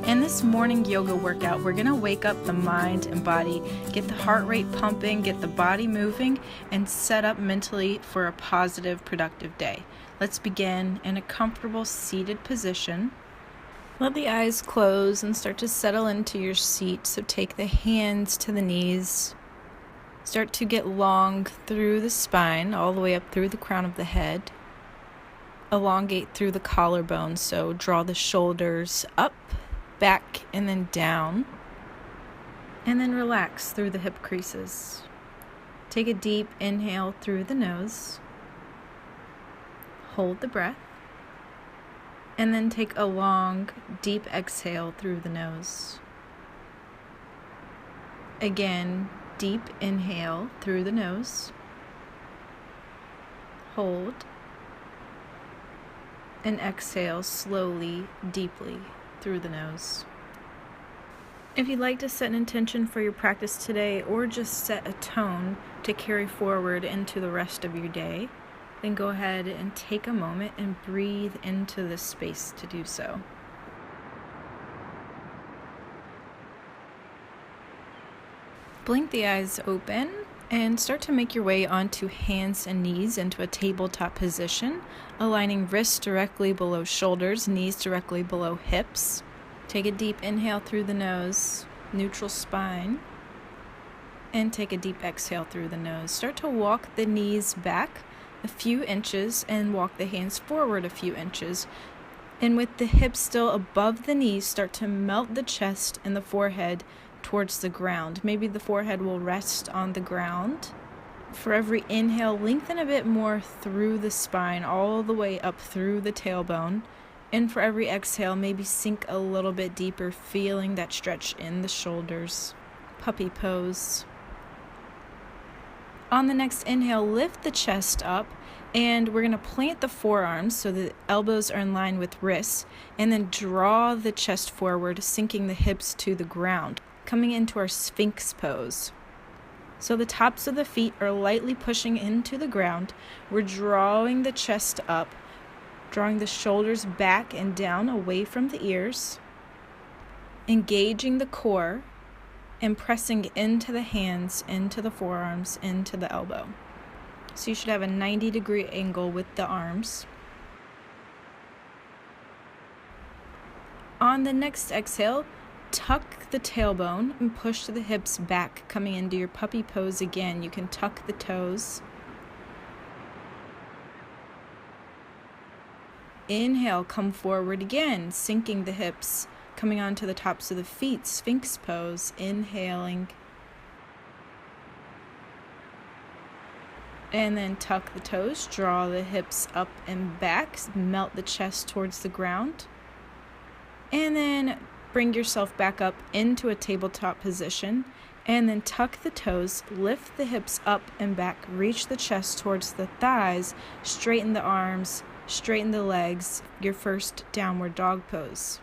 In this morning yoga workout, we're going to wake up the mind and body, get the heart rate pumping, get the body moving, and set up mentally for a positive, productive day. Let's begin in a comfortable seated position. Let the eyes close and start to settle into your seat. So take the hands to the knees. Start to get long through the spine, all the way up through the crown of the head. Elongate through the collarbone, so draw the shoulders up, back, and then down. And then relax through the hip creases. Take a deep inhale through the nose. Hold the breath. And then take a long, deep exhale through the nose. Again, deep inhale through the nose. Hold. And exhale slowly, deeply through the nose. If you'd like to set an intention for your practice today or just set a tone to carry forward into the rest of your day, then go ahead and take a moment and breathe into this space to do so. Blink the eyes open and start to make your way onto hands and knees into a tabletop position, aligning wrists directly below shoulders, knees directly below hips. Take a deep inhale through the nose, neutral spine, and take a deep exhale through the nose. Start to walk the knees back a few inches and walk the hands forward a few inches. And with the hips still above the knees, start to melt the chest and the forehead towards the ground. Maybe the forehead will rest on the ground. For every inhale, lengthen a bit more through the spine, all the way up through the tailbone. And for every exhale, maybe sink a little bit deeper, feeling that stretch in the shoulders. Puppy pose. On the next inhale, lift the chest up, and we're going to plant the forearms so the elbows are in line with wrists, and then draw the chest forward, sinking the hips to the ground, coming into our Sphinx Pose. So the tops of the feet are lightly pushing into the ground. We're drawing the chest up, drawing the shoulders back and down away from the ears, engaging the core, and pressing into the hands, into the forearms, into the elbow. So you should have a 90-degree angle with the arms. On the next exhale, tuck the tailbone and push the hips back, coming into your puppy pose again. You can tuck the toes. Inhale, come forward again, sinking the hips, coming onto the tops of the feet, Sphinx Pose, inhaling. And then tuck the toes, draw the hips up and back, melt the chest towards the ground. And then bring yourself back up into a tabletop position, and then tuck the toes, lift the hips up and back, reach the chest towards the thighs, straighten the arms, straighten the legs, your first downward dog pose.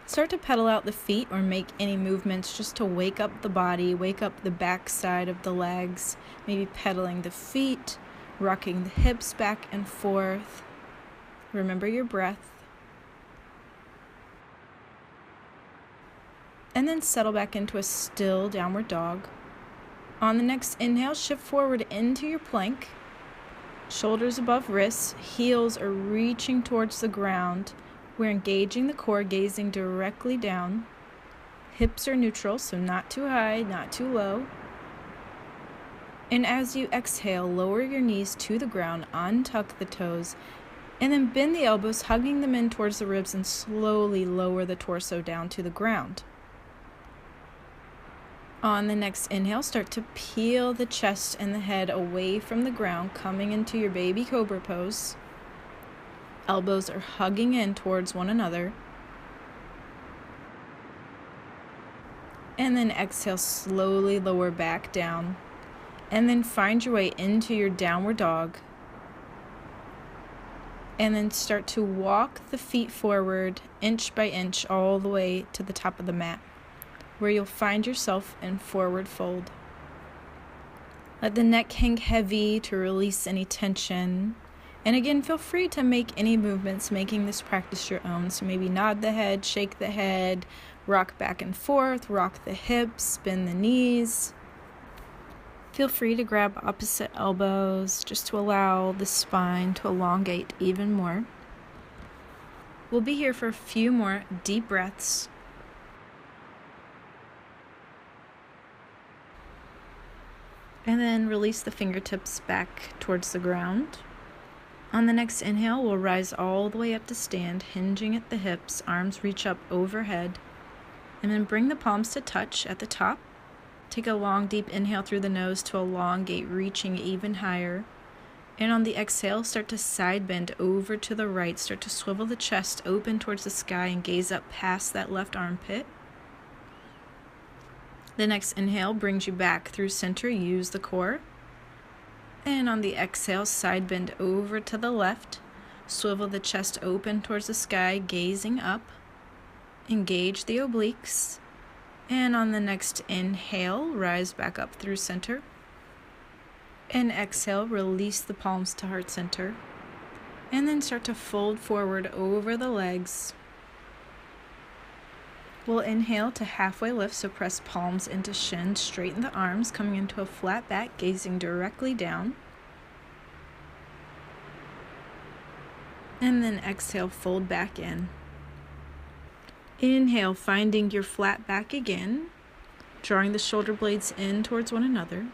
Start to pedal out the feet or make any movements just to wake up the body, wake up the back side of the legs, maybe pedaling the feet, rocking the hips back and forth. Remember your breath. And then settle back into a still downward dog. On the next inhale, shift forward into your plank. Shoulders above wrists, heels are reaching towards the ground. We're engaging the core, gazing directly down. Hips are neutral, so not too high, not too low. And as you exhale, lower your knees to the ground, untuck the toes, and then bend the elbows, hugging them in towards the ribs, and slowly lower the torso down to the ground. On the next inhale, start to peel the chest and the head away from the ground, coming into your baby cobra pose. Elbows are hugging in towards one another. And then exhale, slowly lower back down. And then find your way into your downward dog. And then start to walk the feet forward, inch by inch, all the way to the top of the mat, where you'll find yourself in forward fold. Let the neck hang heavy to release any tension, And again, feel free to make any movements, making this practice your own. So maybe nod the head, shake the head, rock back and forth, rock the hips, bend the knees. Feel free to grab opposite elbows just to allow the spine to elongate even more. We'll be here for a few more deep breaths. And then release the fingertips back towards the ground. On the next inhale, we'll rise all the way up to stand, hinging at the hips, arms reach up overhead. And then bring the palms to touch at the top. Take a long, deep inhale through the nose to elongate, reaching even higher. And on the exhale, start to side bend over to the right. Start to swivel the chest open towards the sky and gaze up past that left armpit. The next inhale brings you back through center. Use the core. And on the exhale, side bend over to the left. Swivel the chest open towards the sky, gazing up. Engage the obliques. And on the next inhale, rise back up through center. And exhale, release the palms to heart center. And then start to fold forward over the legs. We'll inhale to halfway lift, so press palms into shins, straighten the arms, coming into a flat back, gazing directly down. And then exhale, fold back in. Inhale, finding your flat back again, drawing the shoulder blades in towards one another.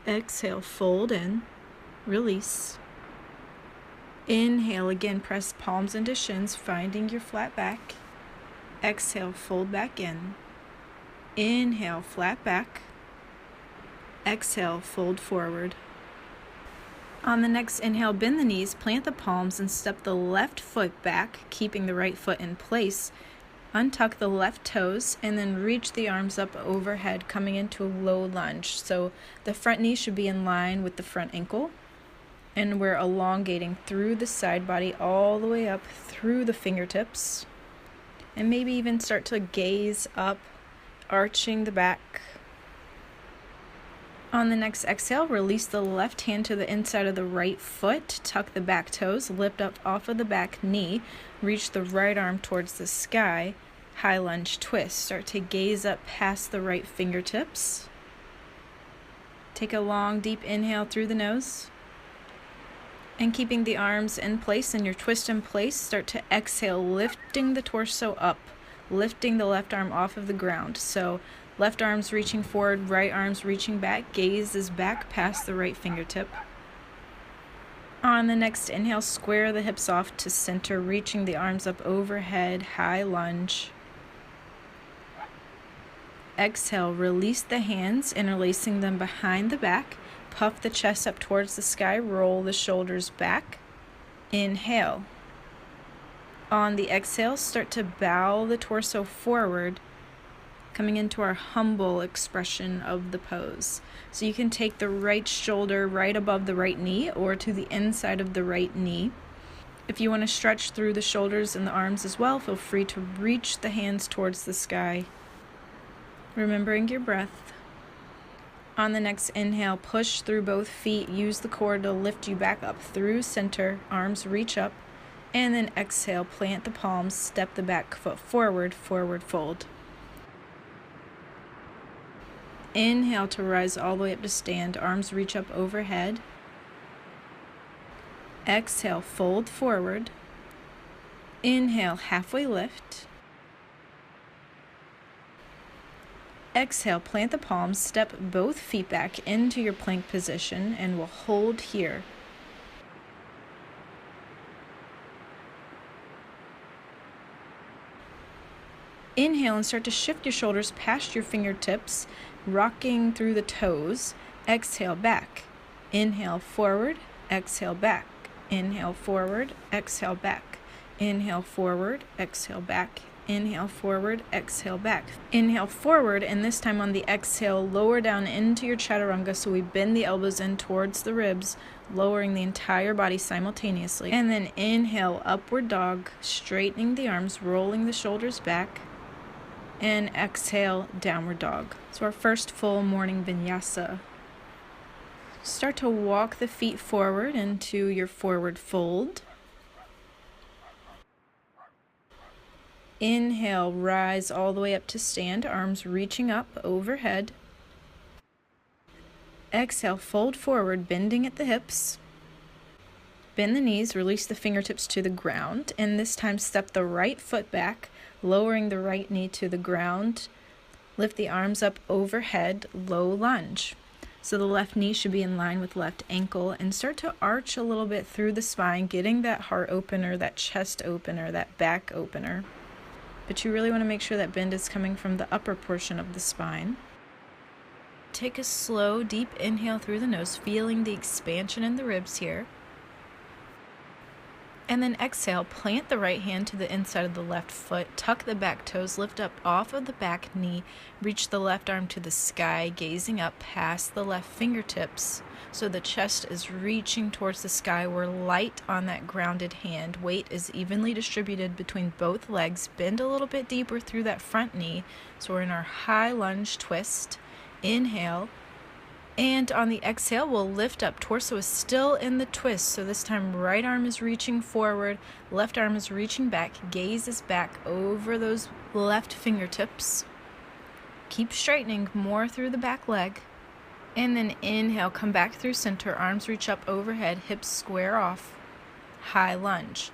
Exhale, fold in, release. Inhale, again, press palms into shins, finding your flat back. Exhale, fold back in. Inhale, flat back. Exhale, fold forward. On the next inhale, bend the knees, plant the palms, and step the left foot back, keeping the right foot in place. Untuck the left toes, and then reach the arms up overhead, coming into a low lunge. So the front knee should be in line with the front ankle. And we're elongating through the side body all the way up through the fingertips. And maybe even start to gaze up, arching the back. On the next exhale, release the left hand to the inside of the right foot, tuck the back toes, lift up off of the back knee, reach the right arm towards the sky, high lunge twist. Start to gaze up past the right fingertips. Take a long, deep inhale through the nose. And keeping the arms in place and your twist in place, start to exhale, lifting the torso up, lifting the left arm off of the ground. So left arm's reaching forward, right arm's reaching back, gaze is back past the right fingertip. On the next inhale, square the hips off to center, reaching the arms up overhead, high lunge. Exhale, release the hands, interlacing them behind the back. Puff the chest up towards the sky, roll the shoulders back. Inhale. On the exhale, start to bow the torso forward, coming into our humble expression of the pose. So you can take the right shoulder right above the right knee or to the inside of the right knee. If you want to stretch through the shoulders and the arms as well, feel free to reach the hands towards the sky, remembering your breath. On the next inhale, push through both feet. Use the core to lift you back up through center. Arms reach up. And then exhale, plant the palms, step the back foot forward, forward fold. Inhale to rise all the way up to stand. Arms reach up overhead. Exhale, fold forward. Inhale, halfway lift. Exhale, plant the palms, step both feet back into your plank position, and we'll hold here. Inhale and start to shift your shoulders past your fingertips, rocking through the toes. Exhale, back. Inhale, forward. Exhale, back. Inhale, forward. Exhale, back. Inhale, forward. Exhale, back. Inhale, forward. Exhale, back. Inhale, forward, and this time on the exhale, lower down into your chaturanga, so we bend the elbows in towards the ribs, lowering the entire body simultaneously. And then inhale, upward dog, straightening the arms, rolling the shoulders back. And exhale, downward dog. So our first full morning vinyasa. Start to walk the feet forward into your forward fold. Inhale, rise all the way up to stand, arms reaching up overhead. Exhale, fold forward, bending at the hips. Bend the knees, release the fingertips to the ground, and this time step the right foot back, lowering the right knee to the ground. Lift the arms up overhead, low lunge. So the left knee should be in line with left ankle, and start to arch a little bit through the spine, getting that heart opener, that chest opener, that back opener. But you really want to make sure that bend is coming from the upper portion of the spine. Take a slow, deep inhale through the nose, feeling the expansion in the ribs here. And then exhale, plant the right hand to the inside of the left foot, tuck the back toes, lift up off of the back knee, reach the left arm to the sky, gazing up past the left fingertips. So the chest is reaching towards the sky. We're light on that grounded hand. Weight is evenly distributed between both legs. Bend a little bit deeper through that front knee. So we're in our high lunge twist. Inhale. And on the exhale, we'll lift up. Torso is still in the twist. So this time, right arm is reaching forward, left arm is reaching back, gaze is back over those left fingertips. Keep straightening more through the back leg. And then inhale, come back through center, arms reach up overhead, hips square off, high lunge.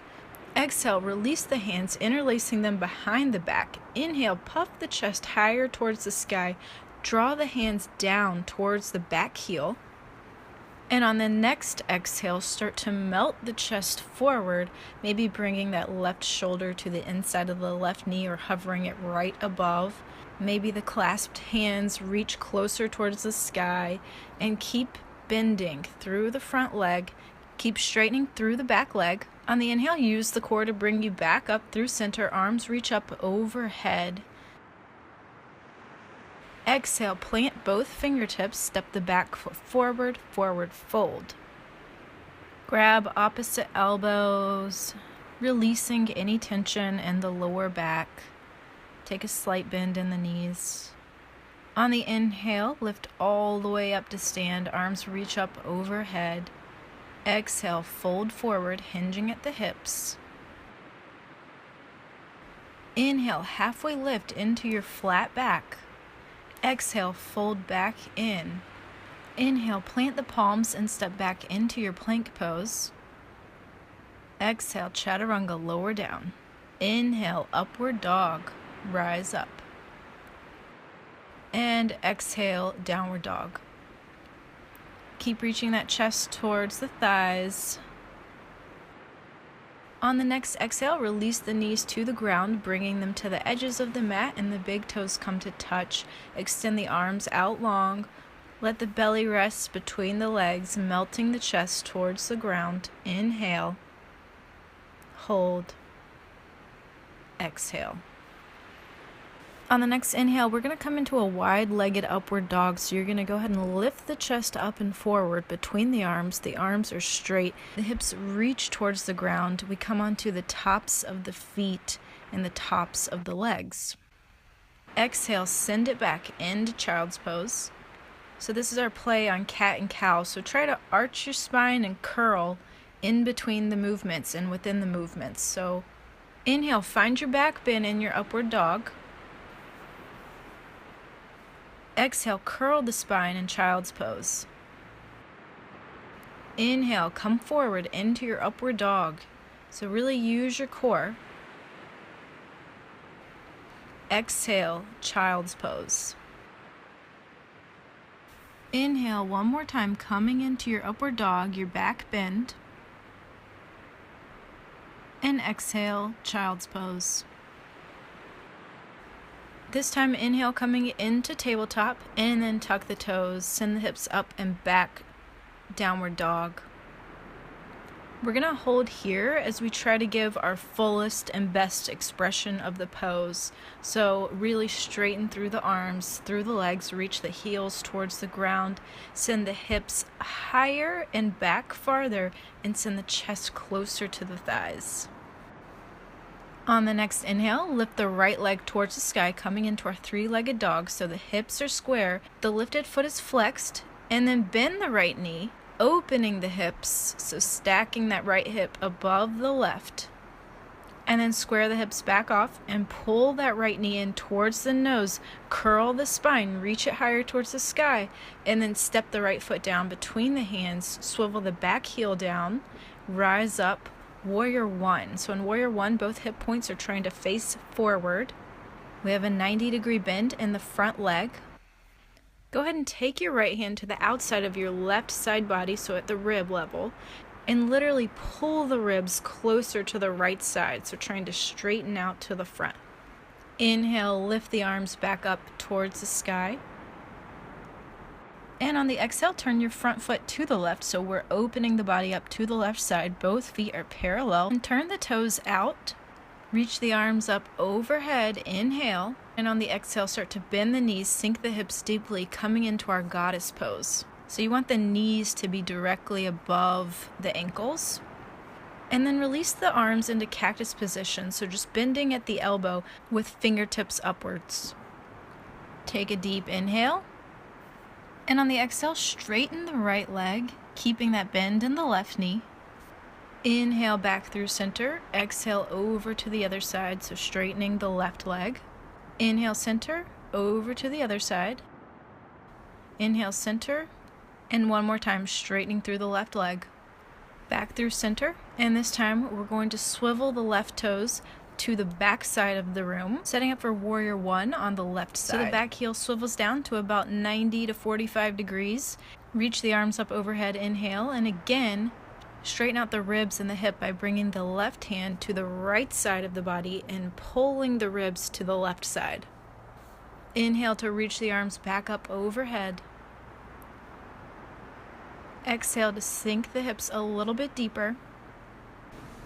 Exhale, release the hands, interlacing them behind the back. Inhale, puff the chest higher towards the sky. Draw the hands down towards the back heel. And on the next exhale, start to melt the chest forward, maybe bringing that left shoulder to the inside of the left knee or hovering it right above. Maybe the clasped hands reach closer towards the sky, and keep bending through the front leg. Keep straightening through the back leg. On the inhale, use the core to bring you back up through center. Arms reach up overhead. Exhale, plant both fingertips, step the back foot forward, forward fold. Grab opposite elbows, releasing any tension in the lower back. Take a slight bend in the knees. On the inhale, lift all the way up to stand, arms reach up overhead. Exhale, fold forward, hinging at the hips. Inhale, halfway lift into your flat back. Exhale, fold back in. Inhale, plant the palms and step back into your plank pose. Exhale, chaturanga, lower down. Inhale, upward dog, rise up. And exhale, downward dog. Keep reaching that chest towards the thighs. On the next exhale, release the knees to the ground, bringing them to the edges of the mat, and the big toes come to touch. Extend the arms out long. Let the belly rest between the legs, melting the chest towards the ground. Inhale. Hold. Exhale. On the next inhale, we're going to come into a wide-legged upward dog. So you're going to go ahead and lift the chest up and forward between the arms. The arms are straight. The hips reach towards the ground. We come onto the tops of the feet and the tops of the legs. Exhale, send it back into child's pose. So this is our play on cat and cow. So try to arch your spine and curl in between the movements and within the movements. So inhale, find your back bend in your upward dog. Exhale, curl the spine in child's pose. Inhale, come forward into your upward dog. So really use your core. Exhale, child's pose. Inhale one more time, coming into your upward dog, your back bend. And exhale, child's pose. This time, inhale, coming into tabletop, and then tuck the toes, send the hips up and back, downward dog. We're going to hold here as we try to give our fullest and best expression of the pose. So really straighten through the arms, through the legs, reach the heels towards the ground, send the hips higher and back farther, and send the chest closer to the thighs. On the next inhale, lift the right leg towards the sky, coming into our three-legged dog. So the hips are square, the lifted foot is flexed, And then bend the right knee, opening the hips, so stacking that right hip above the left. And then square the hips back off and pull that right knee in towards the nose. Curl the spine, reach it higher towards the sky, and then step the right foot down between the hands. Swivel the back heel down, rise up, warrior one. So in warrior one, both hip points are trying to face forward. We have a 90-degree bend in the front leg. Go ahead and take your right hand to the outside of your left side body, so at the rib level, and literally pull the ribs closer to the right side, so trying to straighten out to the front. Inhale, lift the arms back up towards the sky. And on the exhale, turn your front foot to the left, so we're opening the body up to the left side. Both feet are parallel. And turn the toes out. Reach the arms up overhead, inhale, and on the exhale, start to bend the knees, sink the hips deeply, coming into our goddess pose. So you want the knees to be directly above the ankles. And then release the arms into cactus position, so just bending at the elbow with fingertips upwards. Take a deep inhale. And on the exhale, straighten the right leg, keeping that bend in the left knee. Inhale back through center, exhale over to the other side, so straightening the left leg. Inhale center, over to the other side. Inhale center, and one more time, straightening through the left leg. Back through center, and this time we're going to swivel the left toes to the back side of the room, setting up for warrior one on the left side. So the back heel swivels down to about 90 to 45 degrees. Reach the arms up overhead, inhale, and again, straighten out the ribs and the hip by bringing the left hand to the right side of the body and pulling the ribs to the left side. Inhale to reach the arms back up overhead. Exhale to sink the hips a little bit deeper.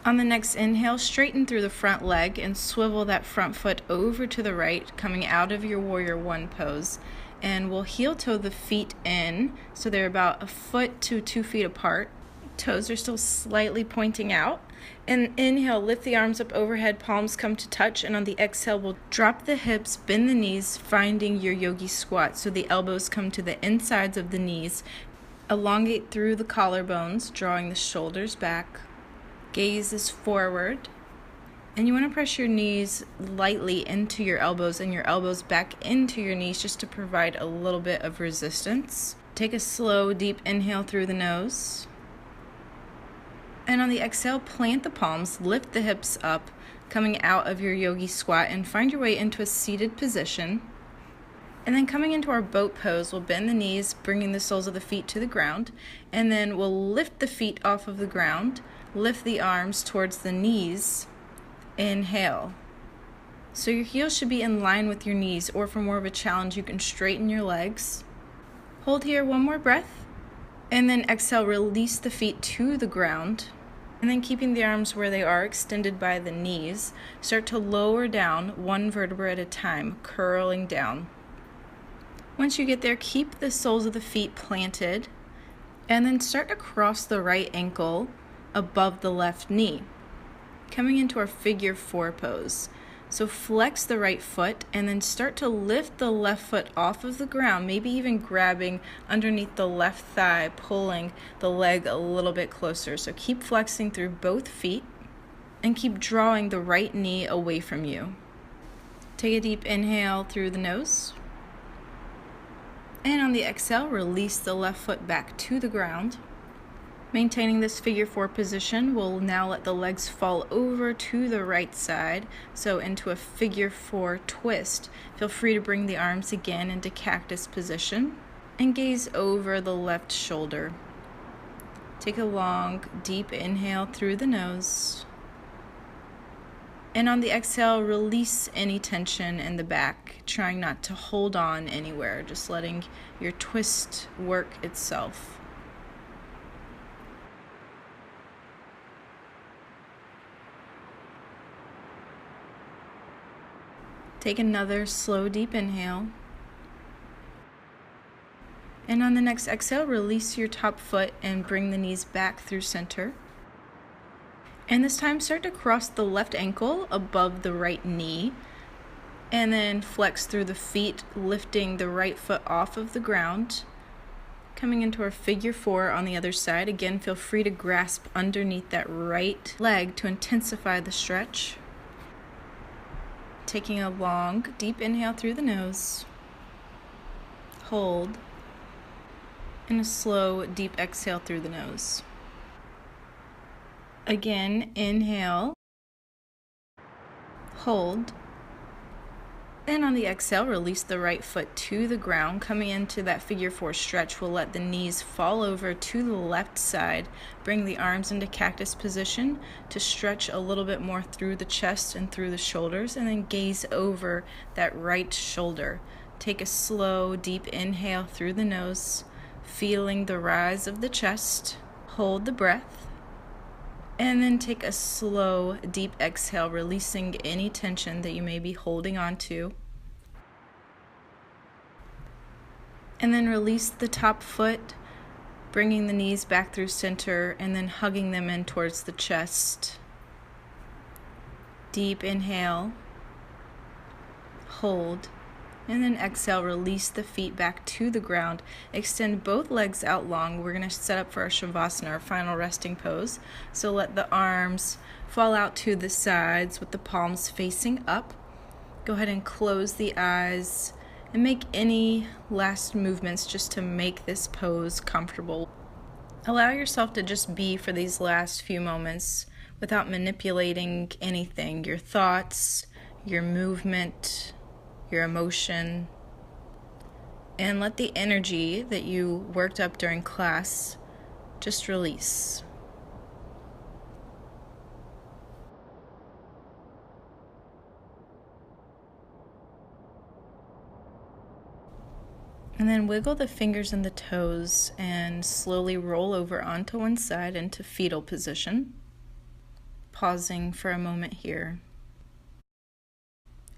On the next inhale, straighten through the front leg and swivel that front foot over to the right, coming out of your warrior one pose. And we'll heel toe the feet in, so they're about 1 foot to 2 feet apart. Toes are still slightly pointing out. And inhale, lift the arms up overhead, palms come to touch, and on the exhale, we'll drop the hips, bend the knees, finding your yogi squat. So the elbows come to the insides of the knees. Elongate through the collarbones, drawing the shoulders back. Gaze is forward. And you want to press your knees lightly into your elbows and your elbows back into your knees just to provide a little bit of resistance. Take a slow, deep inhale through the nose. And on the exhale, plant the palms, lift the hips up, coming out of your yogi squat, and find your way into a seated position. And then coming into our boat pose, we'll bend the knees, bringing the soles of the feet to the ground, and then we'll lift the feet off of the ground, lift the arms towards the knees, inhale. So your heels should be in line with your knees, or for more of a challenge, you can straighten your legs. Hold here one more breath. And then exhale, release the feet to the ground. And then keeping the arms where they are, extended by the knees, start to lower down one vertebra at a time, curling down. Once you get there, keep the soles of the feet planted. And then start to cross the right ankle above the left knee, coming into our figure four pose. So flex the right foot and then start to lift the left foot off of the ground, maybe even grabbing underneath the left thigh, pulling the leg a little bit closer. So keep flexing through both feet and keep drawing the right knee away from you. Take a deep inhale through the nose. And on the exhale, release the left foot back to the ground. Maintaining this figure four position, we'll now let the legs fall over to the right side, so into a figure four twist. Feel free to bring the arms again into cactus position and gaze over the left shoulder. Take a long, deep inhale through the nose. And on the exhale, release any tension in the back, trying not to hold on anywhere, just letting your twist work itself. Take another slow, deep inhale. And on the next exhale, release your top foot and bring the knees back through center. And this time, start to cross the left ankle above the right knee. And then flex through the feet, lifting the right foot off of the ground. Coming into our figure 4 on the other side. Again, feel free to grasp underneath that right leg to intensify the stretch. Taking a long, deep inhale through the nose. Hold. And a slow, deep exhale through the nose. Again, inhale. Hold. And on the exhale, release the right foot to the ground. Coming into that figure 4 stretch, we'll let the knees fall over to the left side. Bring the arms into cactus position to stretch a little bit more through the chest and through the shoulders, and then gaze over that right shoulder. Take a slow, deep inhale through the nose, feeling the rise of the chest. Hold the breath. And then take a slow, deep exhale, releasing any tension that you may be holding on to. And then release the top foot, bringing the knees back through center and then hugging them in towards the chest. Deep inhale. Hold. And then exhale, release the feet back to the ground. Extend both legs out long. We're going to set up for our Shavasana, our final resting pose. So let the arms fall out to the sides with the palms facing up. Go ahead and close the eyes and make any last movements just to make this pose comfortable. Allow yourself to just be for these last few moments without manipulating anything, your thoughts, your movement, your emotion, and let the energy that you worked up during class just release. And then wiggle the fingers and the toes and slowly roll over onto one side into fetal position, pausing for a moment here.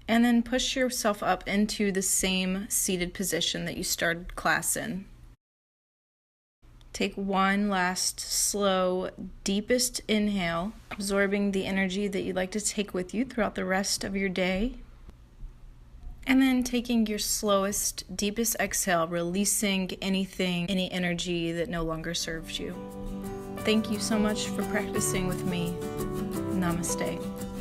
And then push yourself up into the same seated position that you started class in. Take one last slow, deepest inhale, absorbing the energy that you'd like to take with you throughout the rest of your day. And then taking your slowest, deepest exhale, releasing anything, any energy that no longer serves you. Thank you so much for practicing with me. Namaste.